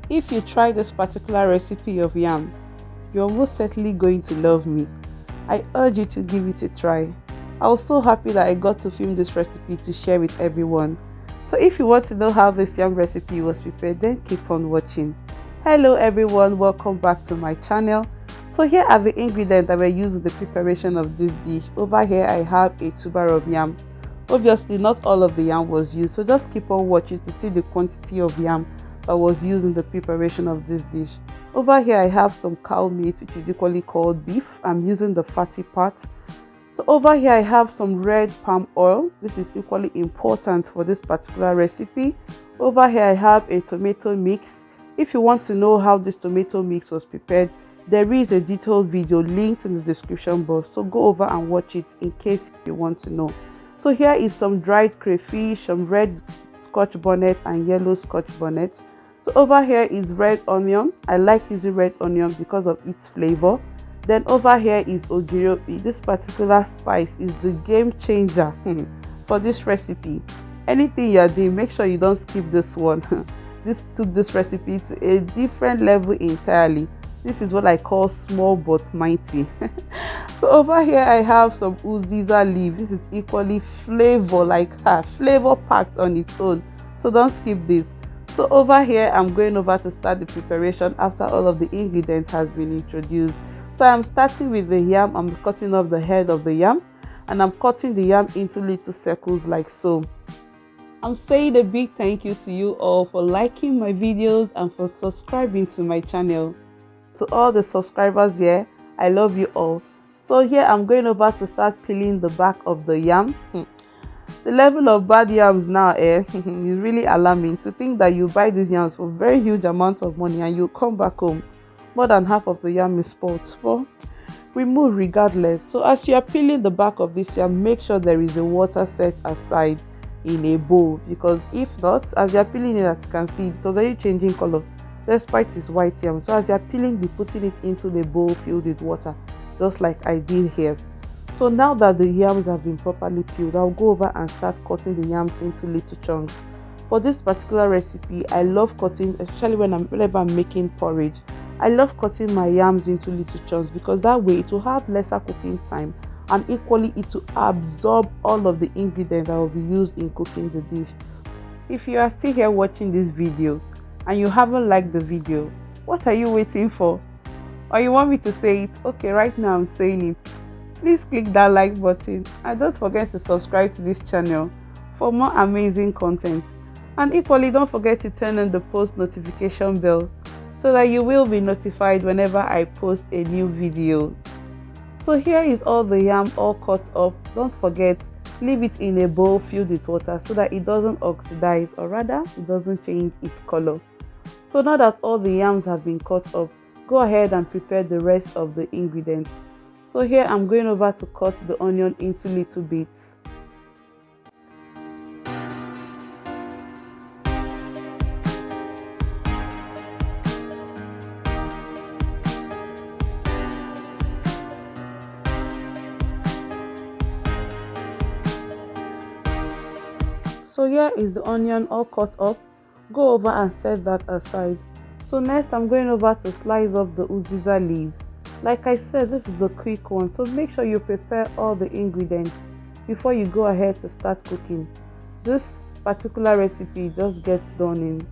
If you try this particular recipe of yam, you're most certainly going to love me. I urge you to give it a try. I was so happy that I got to film this recipe to share with everyone. So if you want to know how this yam recipe was prepared, then keep on watching. Hello everyone, welcome back to my channel. So here are the ingredients that were used in the preparation of this dish. Over here I have a tuber of yam. Obviously not all of the yam was used, so just keep on watching to see the quantity of yam that was used in the preparation of this dish. Over here I have some cow meat, which is equally called beef. I'm using the fatty part. So over here I have some red palm oil. This is equally important for this particular recipe. Over here I have a tomato mix. If you want to know how this tomato mix was prepared, there is a detailed video linked in the description box, so go over and watch it in case you want to know. So here is some dried crayfish, some red Scotch bonnet and yellow Scotch bonnet. So over here is red onion. I like using red onion because of its flavor. Then over here is ogiri. This particular spice is the game changer for this recipe. Anything you are doing, make sure you don't skip this one. This took this recipe to a different level entirely. This is what I call small but mighty. So over here I have some Uziza Leaves. This is equally flavor packed on its own, so don't skip this. So over here I'm going over to start the preparation after all of the ingredients has been introduced. So I'm starting with the yam. I'm cutting off the head of the yam and I'm cutting the yam into little circles like so. I'm saying a big thank you to you all for liking my videos and for subscribing to my channel. To all the subscribers here, I love you all. So here I'm going over to start peeling the back of the yam. The level of bad yams now is really alarming. To think that you buy these yams for very huge amounts of money and you come back home, more than half of the yam is spoiled. Well, remove regardless. So as you are peeling the back of this yam, make sure there is a water set aside in a bowl, because if not, as you are peeling it, as you can see, it was already changing color despite its white yam. So as you are peeling, be putting it into the bowl filled with water, just like I did here. So now that the yams have been properly peeled, I'll go over and start cutting the yams into little chunks. For this particular recipe, I love cutting, especially whenever I'm making porridge. I love cutting my yams into little chunks because that way it will have lesser cooking time, and equally it will absorb all of the ingredients that will be used in cooking the dish. If you are still here watching this video and you haven't liked the video, what are you waiting for? Or you want me to say it? Okay, right now I'm saying it. Please click that like button and don't forget to subscribe to this channel for more amazing content. And equally, don't forget to turn on the post notification bell so that you will be notified whenever I post a new video. So here is all the yam all cut up. Don't forget, leave it in a bowl filled with water so that it doesn't oxidize, or rather it doesn't change its color. So now that all the yams have been cut up, go ahead and prepare the rest of the ingredients. So here I'm going over to cut the onion into little bits. So here is the onion all cut up. Go over and set that aside. So next I'm going over to slice up the Uziza leaf. Like I said, this is a quick one, so make sure you prepare all the ingredients before you go ahead to start cooking. This particular recipe just gets done in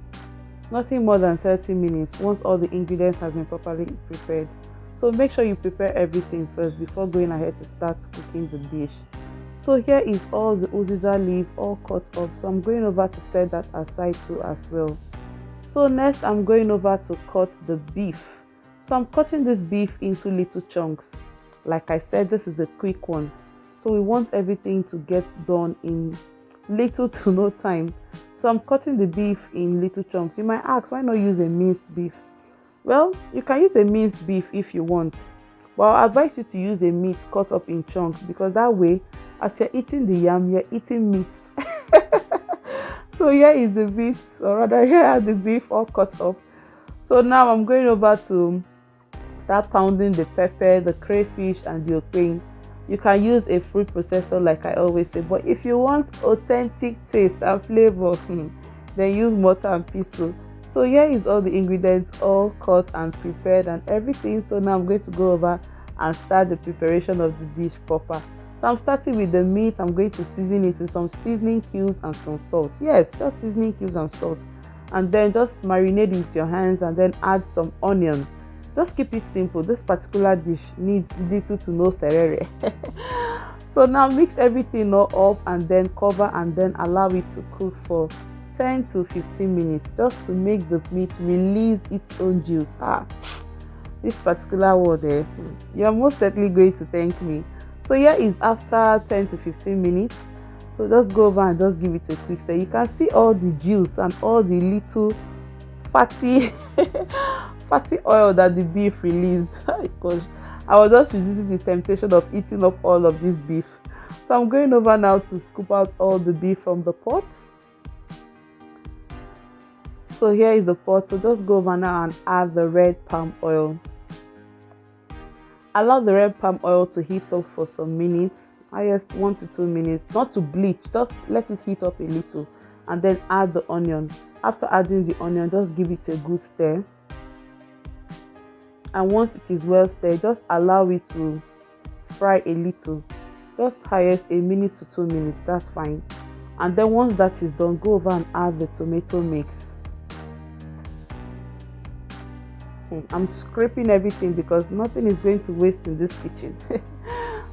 nothing more than 30 minutes once all the ingredients has been properly prepared. So make sure you prepare everything first before going ahead to start cooking the dish. So here is all the Uziza leaf all cut up, so I'm going over to set that aside too as well. So next I'm going over to cut the beef. So I'm cutting this beef into little chunks. Like I said, this is a quick one, so we want everything to get done in little to no time. So I'm cutting the beef in little chunks. You might ask, why not use a minced beef? Well, you can use a minced beef if you want, but I advise you to use a meat cut up in chunks, because that way as you're eating the yam, you're eating meat. So here is the meat, or rather here are the beef all cut up. So now I'm going over to start pounding the pepper, the crayfish and the okpei. You can use a food processor like I always say, but if you want authentic taste and flavor, then use mortar and pestle. So here is all the ingredients all cut and prepared and everything. So now I'm going to go over and start the preparation of the dish proper. So I'm starting with the meat. I'm going to season it with some seasoning cubes and some salt. Yes, just seasoning cubes and salt. And then just marinate it with your hands and then add some onion. Just keep it simple. This particular dish needs little to no serere. So now mix everything all up and then cover and then allow it to cook for 10 to 15 minutes just to make the meat release its own juice. This particular word, you're most certainly going to thank me. So here is after 10 to 15 minutes. So just go over and just give it a quick stir. You can see all the juice and all the little fatty fatty oil that the beef released. Because I was just resisting the temptation of eating up all of this beef. So I'm going over now to scoop out all the beef from the pot. So here is the pot. So just go over now and add the red palm oil. Allow the red palm oil to heat up for some minutes, highest 1 to 2 minutes, not to bleach, just let it heat up a little, and then add the onion. After adding the onion, just give it a good stir. And once it is well stirred, just allow it to fry a little, just highest 1 minute to 2 minutes, that's fine. And then once that is done, go over and add the tomato mix. I'm scraping everything because nothing is going to waste in this kitchen.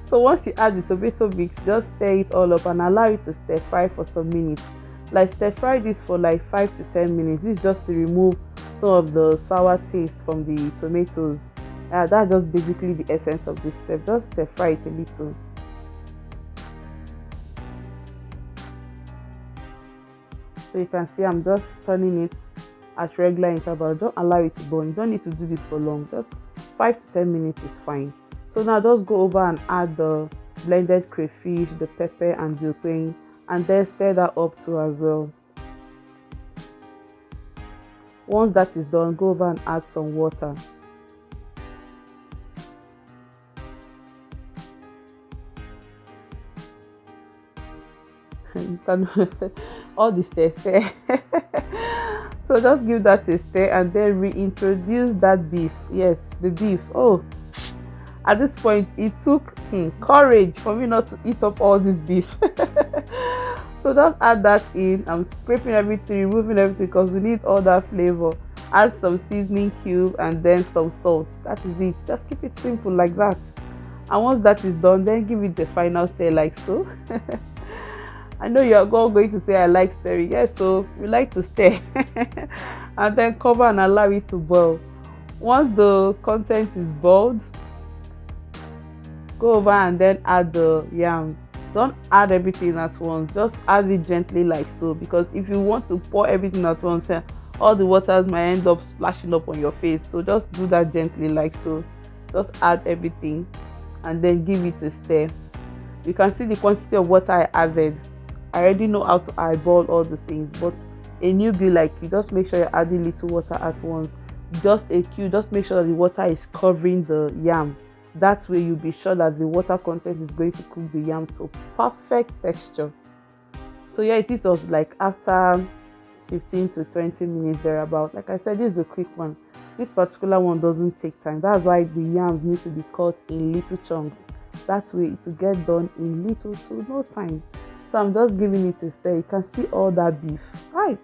So once you add the tomato mix, just stir it all up and allow it to stir fry for some minutes. Like stir fry this for like 5 to 10 minutes. This is just to remove some of the sour taste from the tomatoes. That's just basically the essence of this step. Just stir fry it a little. So you can see I'm just turning it at regular interval. Don't allow it to burn. You don't need to do this for long. Just 5 to 10 minutes is fine. So now just go over and add the blended crayfish, the pepper and the okpei, and then stir that up too as well. Once that is done, go over and add some water. You can all the stir. So just give that a stir and then reintroduce that beef. Yes, the beef. Oh, at this point it took courage for me not to eat up all this beef. So just add that in. I'm scraping everything, removing everything because we need all that flavor. Add some seasoning cube and then some salt. That is it. Just keep it simple like that. And once that is done, then give it the final stir like so. I know you're all going to say I like stirring. Yes, so we like to stir. And then cover and allow it to boil. Once the content is boiled, go over and then add the yam. Don't add everything at once. Just add it gently like so, because if you want to pour everything at once, all the waters might end up splashing up on your face. So just do that gently like so. Just add everything and then give it a stir. You can see the quantity of water I added. I already know how to eyeball all these things, but a newbie like you, just make sure you're adding little water at once. Just a cue, just make sure that the water is covering the yam. That way you'll be sure that the water content is going to cook the yam to perfect texture. So yeah, it is also like after 15 to 20 minutes thereabout. Like I said, this is a quick one. This particular one doesn't take time. That's why the yams need to be cut in little chunks. That way it will get done in little to no time. So I'm just giving it a stir. You can see all that beef. Right.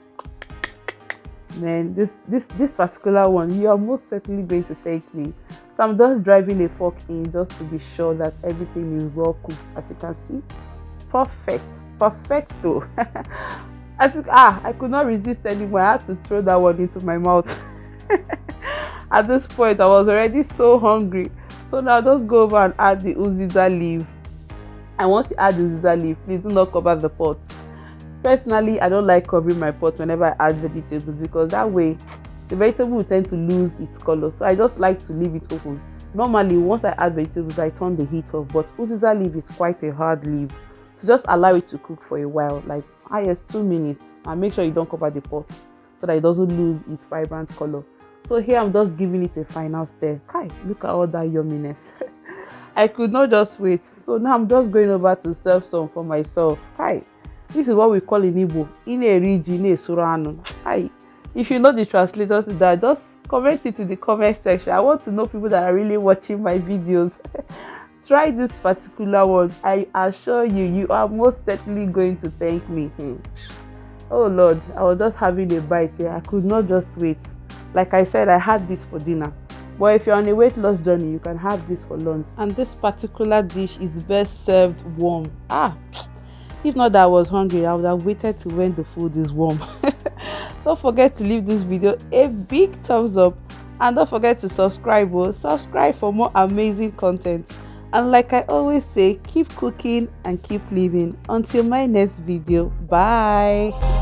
Man, this particular one, you are most certainly going to thank me. So I'm just driving a fork in just to be sure that everything is well cooked. As you can see, perfecto. I could not resist anymore. I had to throw that one into my mouth. At this point, I was already so hungry. So now just go over and add the Uziza leaf. And once you add the Uziza leaf, please do not cover the pot. Personally, I don't like covering my pot whenever I add vegetables, because that way the vegetable will tend to lose its color. So I just like to leave it open. Normally, once I add vegetables, I turn the heat off, but Uziza leaf is quite a hard leaf. So just allow it to cook for a while, like highest 2 minutes, and make sure you don't cover the pot so that it doesn't lose its vibrant color. So here I'm just giving it a final stir. Hi, look at all that yumminess. I could not just wait. So now I'm just going over to serve some for myself. Hi, this is what we call in Igbo, in a region, in a surano. Hi, If you know the translator to that, just comment it in the comment section. I want to know people that are really watching my videos. Try this particular one. I assure you, you are most certainly going to thank me. Oh Lord, I was just having a bite here. I could not just wait. Like I said, I had this for dinner. But if you're on a weight loss journey, you can have this for lunch. And this particular dish is best served warm. If not that I was hungry, I would have waited till when the food is warm. Don't forget to leave this video a big thumbs up. And don't forget to subscribe. Subscribe for more amazing content. And like I always say, keep cooking and keep living. Until my next video. Bye.